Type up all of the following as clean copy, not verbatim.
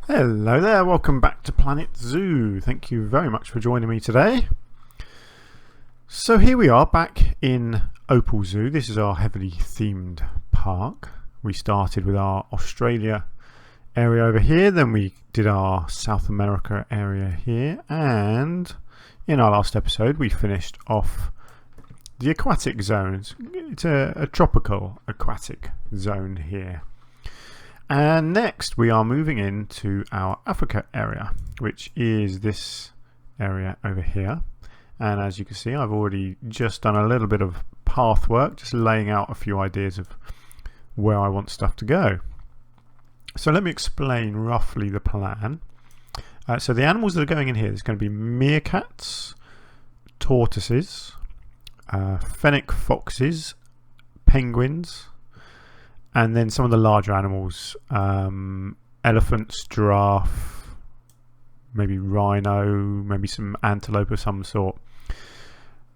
Hello there, welcome back to Planet Zoo. Thank you very much for joining me today. So here we are back in Opal Zoo. This is our heavily themed park. We started with our Australia area over here, then we did our South America area here, and in our last episode we finished off the aquatic zones. It's a tropical aquatic zone here. And next we are moving into our Africa area, which is this area over here. And as you can see, I've already just done a little bit of path work, just laying out a few ideas of where I want stuff to go. So let me explain roughly the plan. So the animals that are going in here, there's going to be meerkats, tortoises, fennec foxes, penguins, and then some of the larger animals, elephants, giraffe, maybe rhino, maybe some antelope of some sort.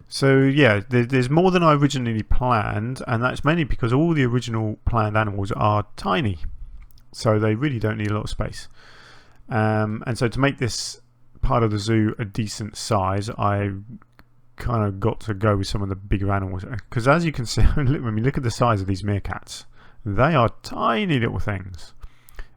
So yeah, there's more than I originally planned, and that's mainly because all the original planned animals are tiny, so they really don't need a lot of space. And so to make this part of the zoo a decent size, I kind of got to go with some of the bigger animals, because as you can see, when you look at the size of these meerkats, they are tiny little things,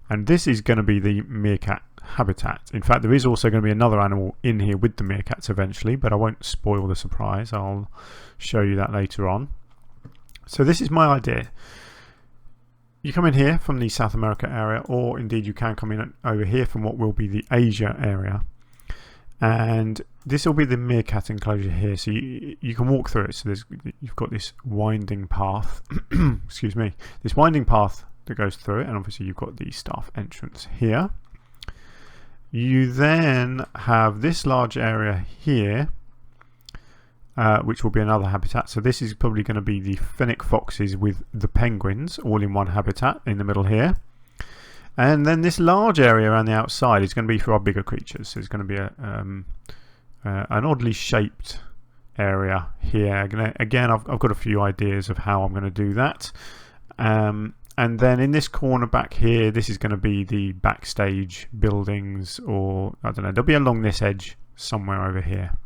and this is going to be the meerkat habitat. In fact, there is also going to be another animal in here with the meerkats eventually, but I won't spoil the surprise. I'll show you that later on. So this is my idea. You come in here from the South America area, or indeed you can come in over here from what will be the Asia area, and this will be the meerkat enclosure here. So you can walk through it. So you've got this winding path excuse me, this winding path that goes through it, and obviously you've got the staff entrance here. You then have this large area here, which will be another habitat. So this is probably going to be the fennec foxes with the penguins all in one habitat in the middle here. And then this large area around the outside is going to be for our bigger creatures. So it's going to be an oddly shaped area here. Again, I've got a few ideas of how I'm going to do that. And then in this corner back here, this is going to be the backstage buildings, or I don't know, they'll be along this edge somewhere over here.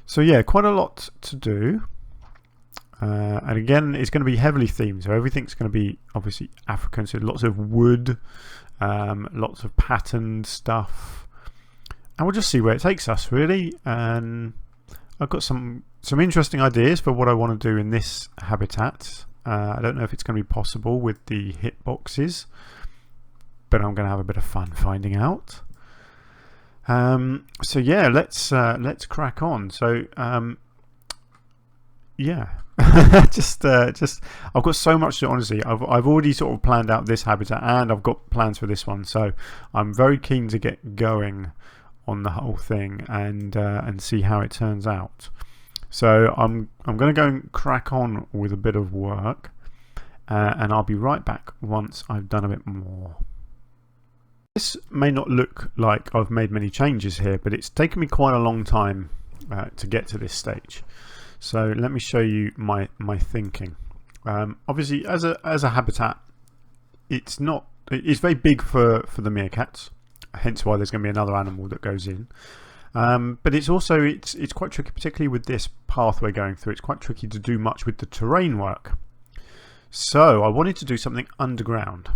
So yeah, quite a lot to do. And again, it's going to be heavily themed, so everything's going to be obviously African, so lots of wood, lots of patterned stuff, and we'll just see where it takes us really. And I've got some interesting ideas for what I want to do in this habitat. I don't know if it's going to be possible with the hitboxes, but I'm going to have a bit of fun finding out. So yeah, let's crack on. So yeah, just I've got so much to, honestly, I've already sort of planned out this habitat, and I've got plans for this one, so I'm very keen to get going on the whole thing and see how it turns out. So I'm going to go and crack on with a bit of work, and I'll be right back once I've done a bit more. This may not look like I've made many changes here, but it's taken me quite a long time to get to this stage. So let me show you my thinking. Obviously, as a habitat, it's very big for the meerkats, hence why there's going to be another animal that goes in. But it's also it's quite tricky, particularly with this pathway going through. It's quite tricky to do much with the terrain work. So I wanted to do something underground.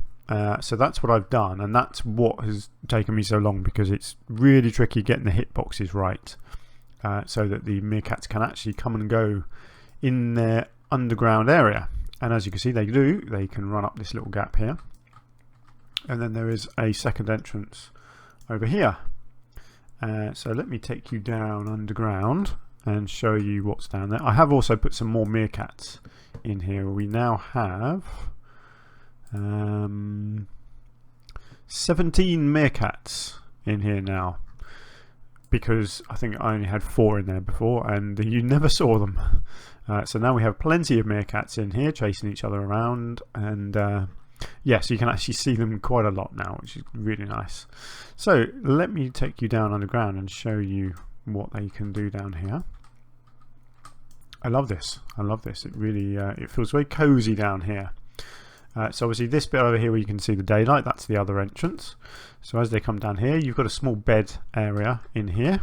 So that's what I've done, and that's what has taken me so long, because it's really tricky getting the hitboxes right. So that the meerkats can actually come and go in their underground area. And as you can see, they do. They can run up this little gap here. And then there is a second entrance over here. So let me take you down underground and show you what's down there. I have also put some more meerkats in here. We now have 17 meerkats in here now, because I think I only had 4 in there before and you never saw them. So now we have plenty of meerkats in here chasing each other around, and yeah, so you can actually see them quite a lot now, which is really nice. So let me take you down underground and show you what they can do down here. I love this. I love this. It really it feels very cozy down here. So obviously this bit over here where you can see the daylight, that's the other entrance. So as they come down here, you've got a small bed area in here.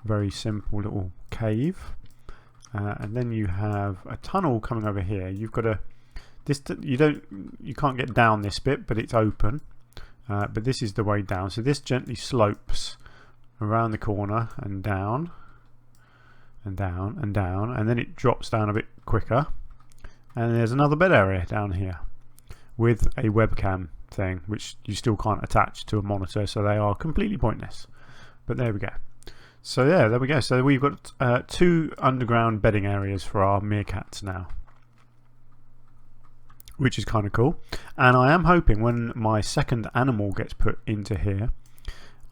Very simple little cave. And then you have a tunnel coming over here. You've got a you can't get down this bit, but it's open. But this is the way down. So this gently slopes around the corner and down and down and down, and then it drops down a bit quicker. And there's another bed area down here with a webcam thing, which you still can't attach to a monitor, so they are completely pointless. But there we go. So yeah, there we go. So we've got 2 underground bedding areas for our meerkats now, which is kind of cool. And I am hoping when my second animal gets put into here,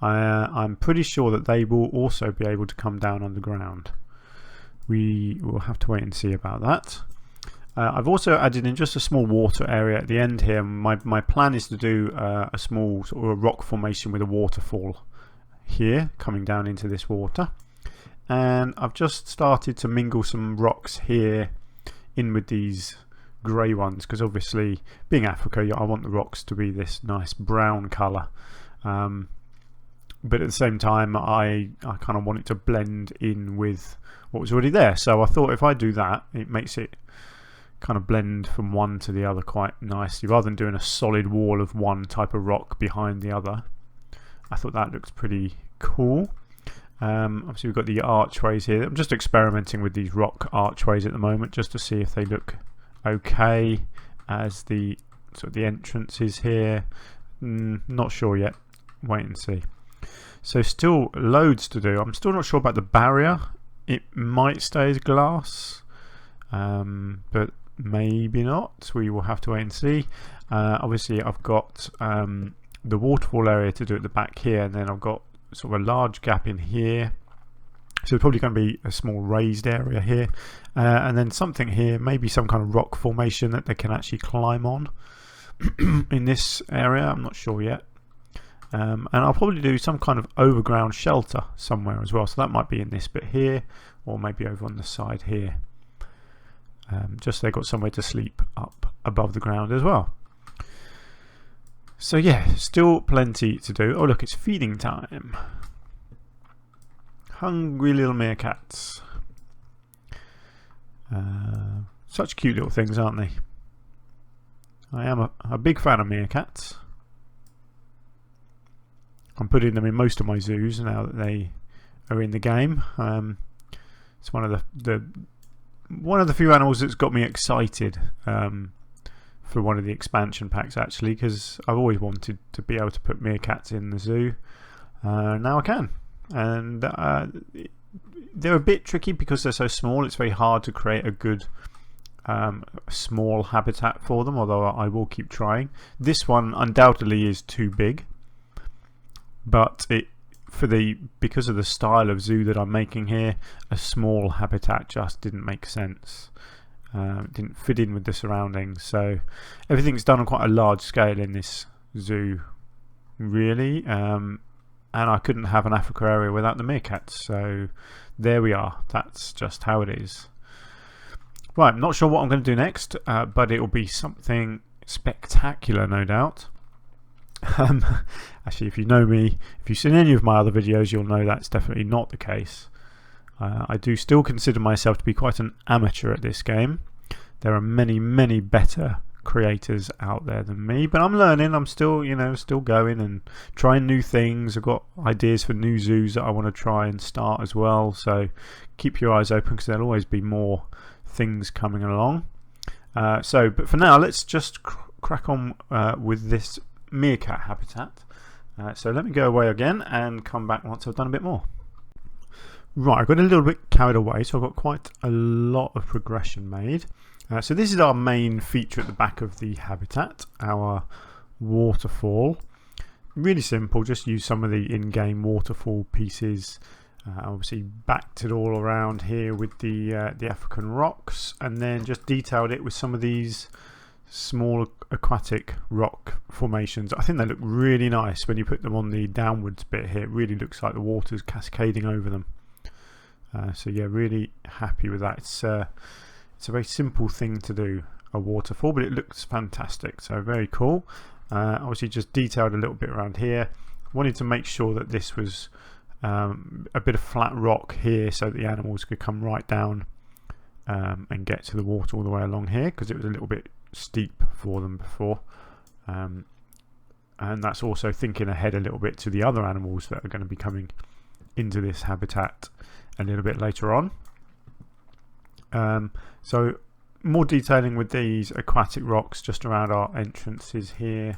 I'm pretty sure that they will also be able to come down underground. We will have to wait and see about that. I've also added in just a small water area at the end here. My plan is to do a small sort of rock formation with a waterfall here coming down into this water. And I've just started to mingle some rocks here in with these grey ones, because obviously being Africa, I want the rocks to be this nice brown colour. But at the same time, I kind of want it to blend in with what was already there. So I thought if I do that, it makes it kind of blend from one to the other quite nicely, rather than doing a solid wall of one type of rock behind the other. I thought that looks pretty cool. Obviously we've got the archways here. I'm just experimenting with these rock archways at the moment, just to see if they look okay as the sort of the entrance is here. Not sure yet. Wait and see. So still loads to do. I'm still not sure about the barrier. It might stay as glass, but maybe not. We will have to wait and see. Obviously I've got the waterfall area to do at the back here, and then I've got sort of a large gap in here. So it's probably going to be a small raised area here, and then something here, maybe some kind of rock formation that they can actually climb on in this area. I'm not sure yet. And I'll probably do some kind of overground shelter somewhere as well. So that might be in this bit here, or maybe over on the side here. Just so they've got somewhere to sleep up above the ground as well. So yeah, still plenty to do. Oh look, it's feeding time. Hungry little meerkats. Such cute little things, aren't they? I am a big fan of meerkats. I'm putting them in most of my zoos now that they are in the game. It's one of the few animals that's got me excited for one of the expansion packs, actually, because I've always wanted to be able to put meerkats in the zoo. Now I can. And they're a bit tricky because they're so small. It's very hard to create a good small habitat for them, although I will keep trying. This one undoubtedly is too big, but because of the style of zoo that I'm making here, a small habitat just didn't make sense. It didn't fit in with the surroundings, so everything's done on quite a large scale in this zoo, really. And I couldn't have an Africa area without the meerkats, so there we are. That's just how it is. Right, I'm not sure what I'm going to do next, but it will be something spectacular, no doubt. Actually, if you know me, if you've seen any of my other videos, you'll know that's definitely not the case. I do still consider myself to be quite an amateur at this game. There are many, many better creators out there than me, but I'm learning. I'm still, still going and trying new things. I've got ideas for new zoos that I want to try and start as well, so keep your eyes open because there'll always be more things coming along. But for now, let's just crack on with this meerkat habitat. So let me go away again and come back once I've done a bit more. Right, I got a little bit carried away, so I've got quite a lot of progression made. So this is our main feature at the back of the habitat, our waterfall. Really simple, just use some of the in-game waterfall pieces. Obviously backed it all around here with the African rocks, and then just detailed it with some of these small aquatic rock formations. I think they look really nice when you put them on the downwards bit here. It really looks like the water's cascading over them. So yeah, really happy with that. It's a very simple thing to do. a waterfall, but it looks fantastic, so very cool. Obviously just detailed a little bit around here. Wanted to make sure that this was a bit of flat rock here so that the animals could come right down and get to the water all the way along here, because it was a little bit steep for them before. And that's also thinking ahead a little bit to the other animals that are going to be coming into this habitat a little bit later on. So more detailing with these aquatic rocks just around our entrances here.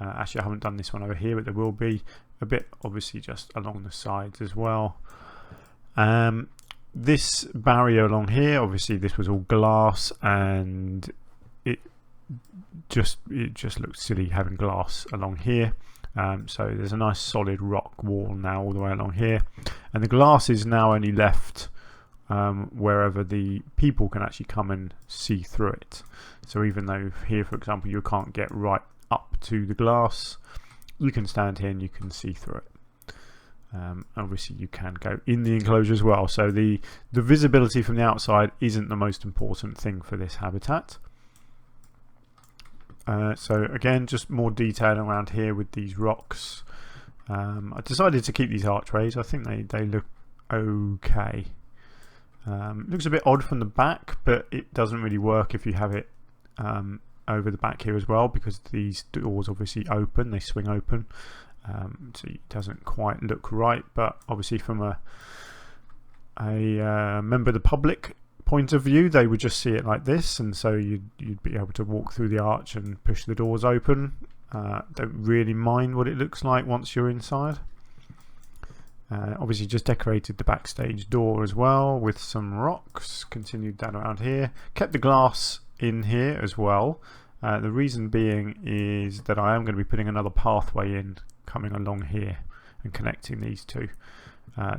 Actually, I haven't done this one over here, but there will be a bit obviously just along the sides as well. This barrier along here, obviously this was all glass, and it just looks silly having glass along here. So there's a nice solid rock wall now all the way along here, and the glass is now only left wherever the people can actually come and see through it. So even though here, for example, you can't get right up to the glass, you can stand here and you can see through it. Obviously you can go in the enclosure as well, so the visibility from the outside isn't the most important thing for this habitat. So again, just more detail around here with these rocks. I decided to keep these archways. I think they look okay. Looks a bit odd from the back, but it doesn't really work if you have it over the back here as well, because these doors obviously open, they swing open, so it doesn't quite look right. But obviously from a member of the public point of view, they would just see it like this, and so you'd be able to walk through the arch and push the doors open. Don't really mind what it looks like once you're inside. Obviously just decorated the backstage door as well with some rocks, continued down around here, kept the glass in here as well. The reason being is that I am going to be putting another pathway in coming along here and connecting these two.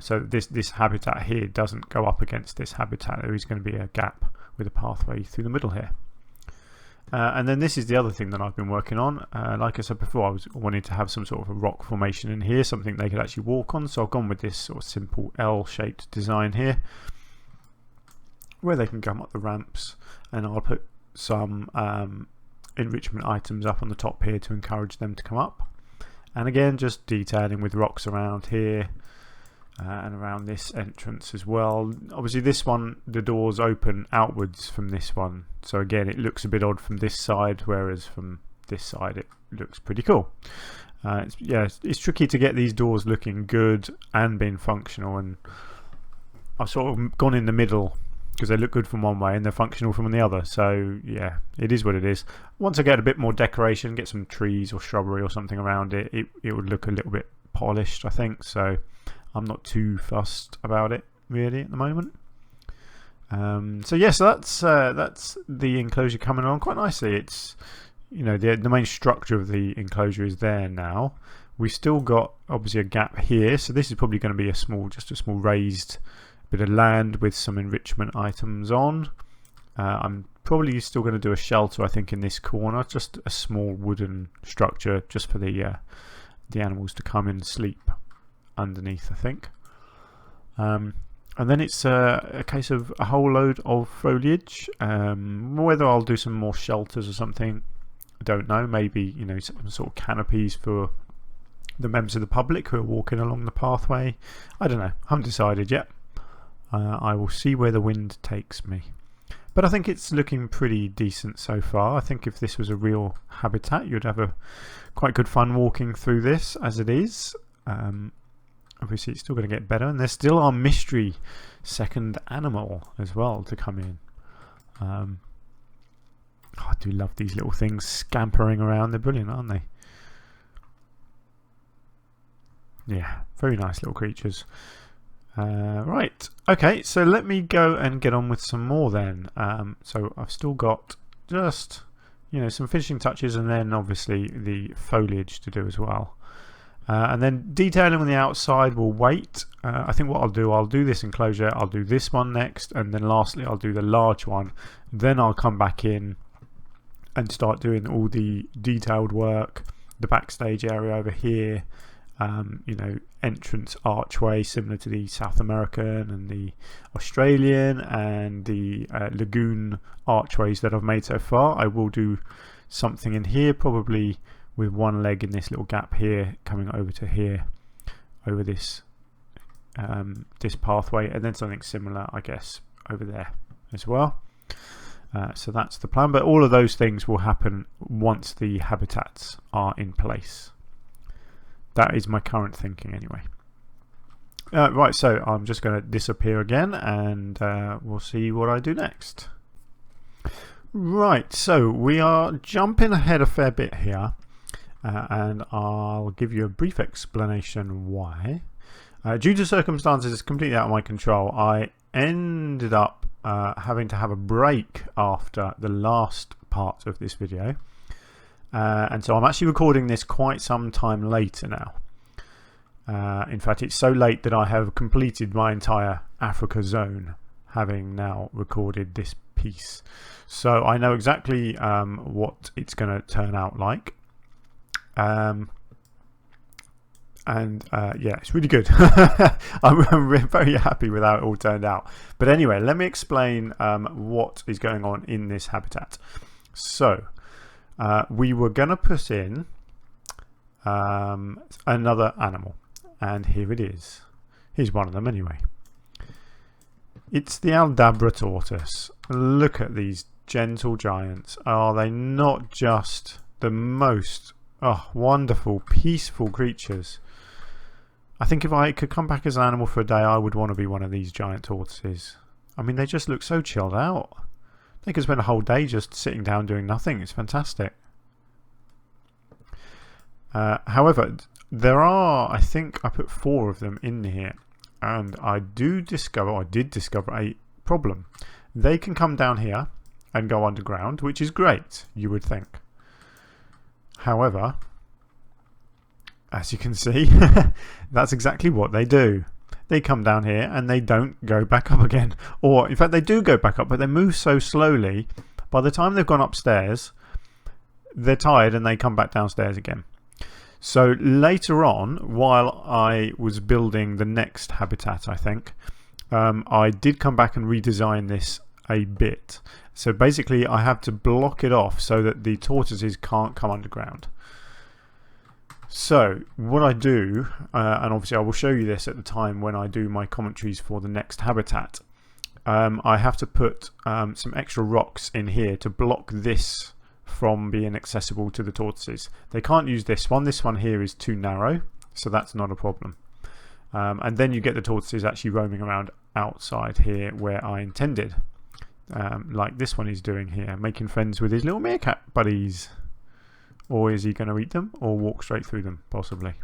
So this habitat here doesn't go up against this habitat. There is going to be a gap with a pathway through the middle here. And then this is the other thing that I've been working on. Like I said before, I wanted to have some sort of a rock formation in here, something they could actually walk on. So I've gone with this sort of simple L-shaped design here, where they can come up the ramps, and I'll put some enrichment items up on the top here to encourage them to come up. And again, just detailing with rocks around here and around this entrance as well. Obviously this one, the doors open outwards from this one, so again it looks a bit odd from this side, whereas from this side it looks pretty cool. It's tricky to get these doors looking good and being functional, and I've sort of gone in the middle because they look good from one way and they're functional from the other. So yeah, it is what it is. Once I get a bit more decoration, get some trees or shrubbery or something around it, it would look a little bit polished, I think. So I'm not too fussed about it really at the moment. So yes, that's the enclosure coming along quite nicely. It's, you know, the main structure of the enclosure is there now. We've still got obviously a gap here, so this is probably going to be just a small raised bit of land with some enrichment items on. I'm probably still going to do a shelter, I think, in this corner, just a small wooden structure just for the animals to come and sleep underneath, I think. And then it's a case of a whole load of foliage. Whether I'll do some more shelters or something, I don't know. Maybe, you know, some sort of canopies for the members of the public who are walking along the pathway. I don't know, I haven't decided yet. I will see where the wind takes me, but I think it's looking pretty decent so far. I think if this was a real habitat, you'd have a quite good fun walking through this as it is. Obviously it's still going to get better, and there's still our mystery second animal as well to come in. I do love these little things scampering around. They're brilliant, aren't they? Yeah, very nice little creatures. Right, okay, so let me go and get on with some more then. So I've still got just, you know, some finishing touches, and then obviously the foliage to do as well. And then detailing on the outside will wait. I think what I'll do this enclosure, I'll do this one next, and then lastly I'll do the large one. Then I'll come back in and start doing all the detailed work, the backstage area over here, you know, entrance archway similar to the South American and the Australian and the lagoon archways that I've made so far. I will do something in here, probably with one leg in this little gap here coming over to here, over this this pathway, and then something similar, I guess, over there as well. So that's the plan, but all of those things will happen once the habitats are in place. That is my current thinking anyway. Right, so I'm just going to disappear again, and we'll see what I do next. Right, so we are jumping ahead a fair bit here, and I'll give you a brief explanation why. Due to circumstances completely out of my control, I ended up having to have a break after the last part of this video. And so I'm actually recording this quite some time later now. In fact, it's so late that I have completed my entire Africa zone, having now recorded this piece. So I know exactly what it's going to turn out like. Yeah, it's really good. I'm very happy with how it all turned out. But anyway, let me explain what is going on in this habitat. So we were going to put in another animal, and here it is. Here's one of them anyway. It's the Aldabra tortoise. Look at these gentle giants. Are they not just the most wonderful, peaceful creatures? I think if I could come back as an animal for a day, I would want to be one of these giant tortoises. I mean, they just look so chilled out. They could spend a whole day just sitting down doing nothing. It's fantastic. However, there are, I think I put 4 of them in here, and I did discover a problem. They can come down here and go underground, which is great, you would think. However, as you can see, that's exactly what they do. They come down here and they don't go back up again. Or, in fact, they do go back up, but they move so slowly, by the time they've gone upstairs, they're tired and they come back downstairs again. So later on, while I was building the next habitat, I think, I did come back and redesign this a bit. So basically, I have to block it off so that the tortoises can't come underground. So what I do, and obviously I will show you this at the time when I do my commentaries for the next habitat, I have to put some extra rocks in here to block this from being accessible to the tortoises. They can't use this one. This one here is too narrow, so that's not a problem. And then you get the tortoises actually roaming around outside here where I intended, like this one is doing here, making friends with his little meerkat buddies. Or is he going to eat them or walk straight through them? Possibly.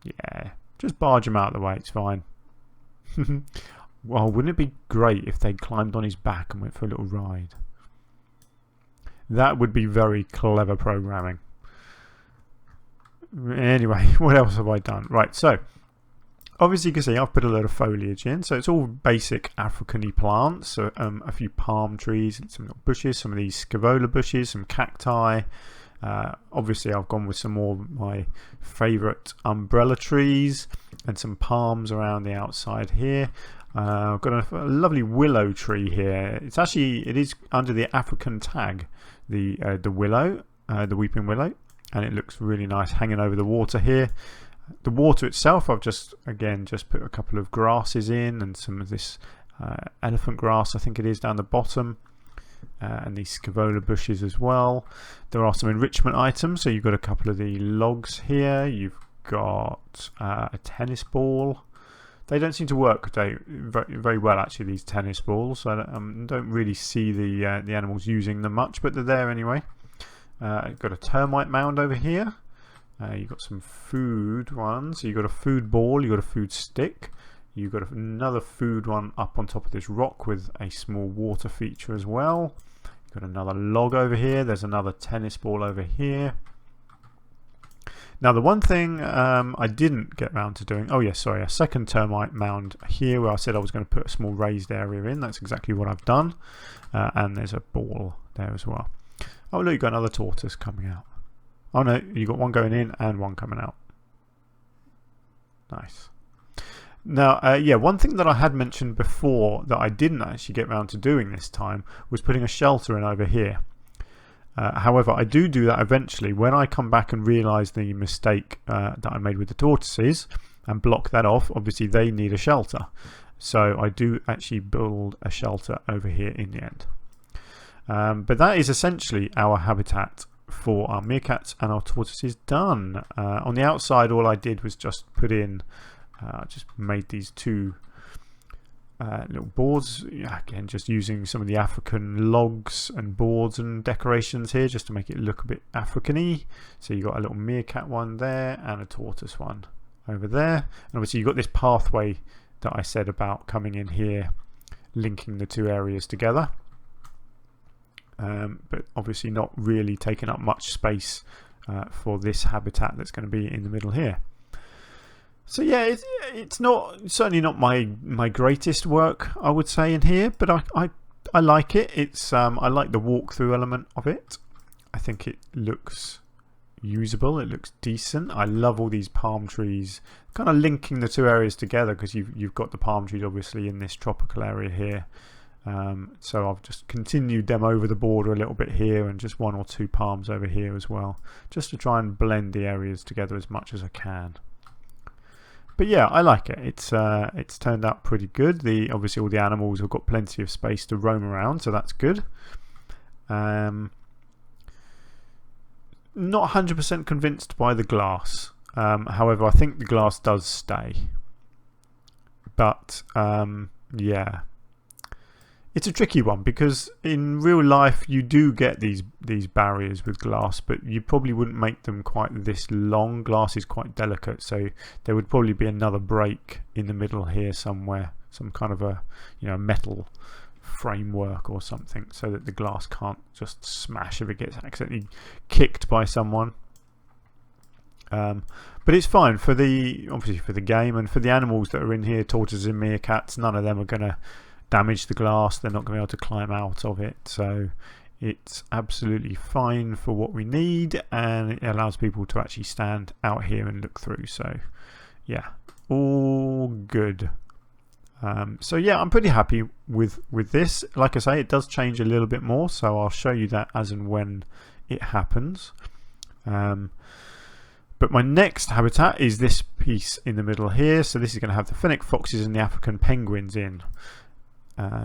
Yeah, just barge him out of the way, it's fine. Well, wouldn't it be great if they climbed on his back and went for a little ride? That would be very clever programming. Anyway, what else have I done? Right, so obviously you can see I've put a lot of foliage in, so it's all basic African-y plants. So a few palm trees, some little bushes, some of these scaevola bushes, some cacti. Obviously I've gone with some more of my favourite umbrella trees and some palms around the outside here. I've got a lovely willow tree here. It is under the African tag, the willow, the weeping willow, and it looks really nice hanging over the water here. The water itself, I've just put a couple of grasses in and some of this elephant grass, I think it is, down the bottom. And these scaevola bushes as well. There are some enrichment items, so you've got a couple of the logs here. You've got a tennis ball. They don't seem to work very well, actually, these tennis balls. I don't really see the animals using them much, but they're there anyway. You've got a termite mound over here. You've got some food ones. So you've got a food ball, you've got a food stick. You've got another food one up on top of this rock with a small water feature as well. You've got another log over here. There's another tennis ball over here. Now the one thing I didn't get around to doing, a second termite mound here where I said I was going to put a small raised area in. That's exactly what I've done. And there's a ball there as well. Oh look, you've got another tortoise coming out. Oh no, you've got one going in and one coming out. Nice. Now, yeah, one thing that I had mentioned before that I didn't actually get around to doing this time was putting a shelter in over here. However, I do that eventually when I come back and realise the mistake that I made with the tortoises and block that off. Obviously, they need a shelter. So I do actually build a shelter over here in the end. But that is essentially our habitat for our meerkats and our tortoises done. On the outside, all I did was just put in, I just made these two little boards, again just using some of the African logs and boards and decorations here just to make it look a bit African-y. So you've got a little meerkat one there and a tortoise one over there, and obviously you've got this pathway that I said about coming in here, linking the two areas together, but obviously not really taking up much space for this habitat that's going to be in the middle here. So yeah, it's certainly not my greatest work, I would say, in here, but I like it. It's I like the walkthrough element of it. I think it looks usable. It looks decent. I love all these palm trees, kind of linking the two areas together, because you've got the palm trees obviously in this tropical area here. So I've just continued them over the border a little bit here, and just one or two palms over here as well, just to try and blend the areas together as much as I can. But yeah, I like it. It's turned out pretty good. Obviously all the animals have got plenty of space to roam around, so that's good. Not 100% convinced by the glass. However, I think the glass does stay. But yeah, it's a tricky one, because in real life you do get these barriers with glass, but you probably wouldn't make them quite this long. Glass is quite delicate, so there would probably be another break in the middle here somewhere, some kind of a metal framework or something, so that the glass can't just smash if it gets accidentally kicked by someone. But it's fine for obviously for the game, and for the animals that are in here, tortoises and meerkats, none of them are going to damage the glass. They're not going to be able to climb out of it, so it's absolutely fine for what we need, and it allows people to actually stand out here and look through. So yeah, all good. So yeah, I'm pretty happy with this. Like I say, it does change a little bit more, so I'll show you that as and when it happens. But my next habitat is this piece in the middle here. So this is going to have the fennec foxes and the African penguins in.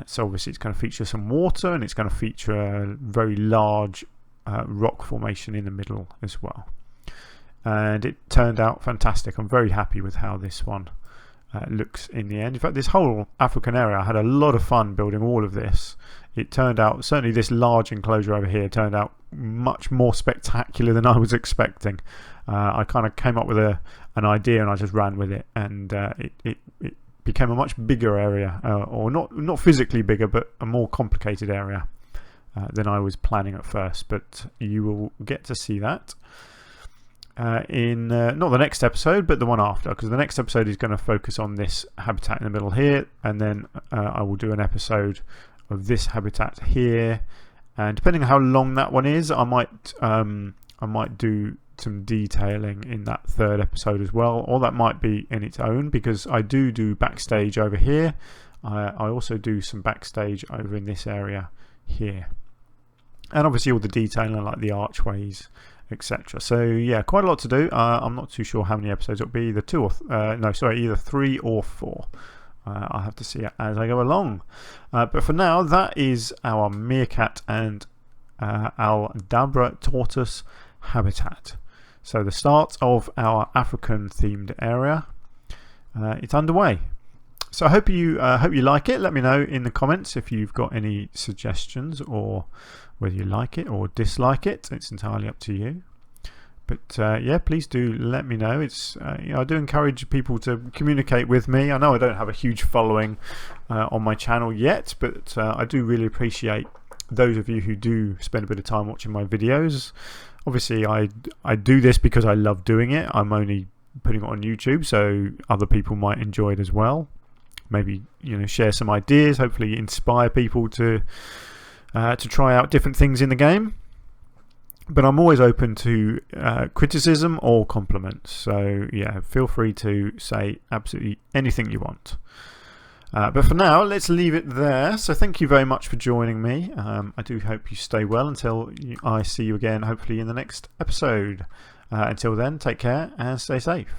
So obviously it's going to feature some water, and it's going to feature a very large rock formation in the middle as well. And it turned out fantastic. I'm very happy with how this one looks in the end. In fact, this whole African area, I had a lot of fun building all of this. It turned out, certainly this large enclosure over here turned out much more spectacular than I was expecting. I kind of came up with an idea, and I just ran with it, and it became a much bigger area, or not physically bigger, but a more complicated area than I was planning at first. But you will get to see that in not the next episode, but the one after, because the next episode is going to focus on this habitat in the middle here, and then I will do an episode of this habitat here, and depending on how long that one is, I might do some detailing in that third episode as well, or that might be in its own, because I do backstage over here. I also do some backstage over in this area here, and obviously all the detailing like the archways, etc. So yeah, quite a lot to do. I'm not too sure how many episodes it'll be, either either 3 or 4. I'll have to see it as I go along. But for now, that is our meerkat and Aldabra tortoise habitat. So the start of our African themed area, it's underway. So I hope you like it. Let me know in the comments if you've got any suggestions, or whether you like it or dislike it. It's entirely up to you. But yeah, please do let me know. It's I do encourage people to communicate with me. I know I don't have a huge following on my channel yet, but I do really appreciate those of you who do spend a bit of time watching my videos. Obviously I do this because I love doing it. I'm only putting it on YouTube, so other people might enjoy it as well. Maybe share some ideas, hopefully inspire people to try out different things in the game. But I'm always open to criticism or compliments. So yeah, feel free to say absolutely anything you want. But for now, let's leave it there. So thank you very much for joining me. I do hope you stay well until I see you again, hopefully in the next episode. Until then, take care and stay safe.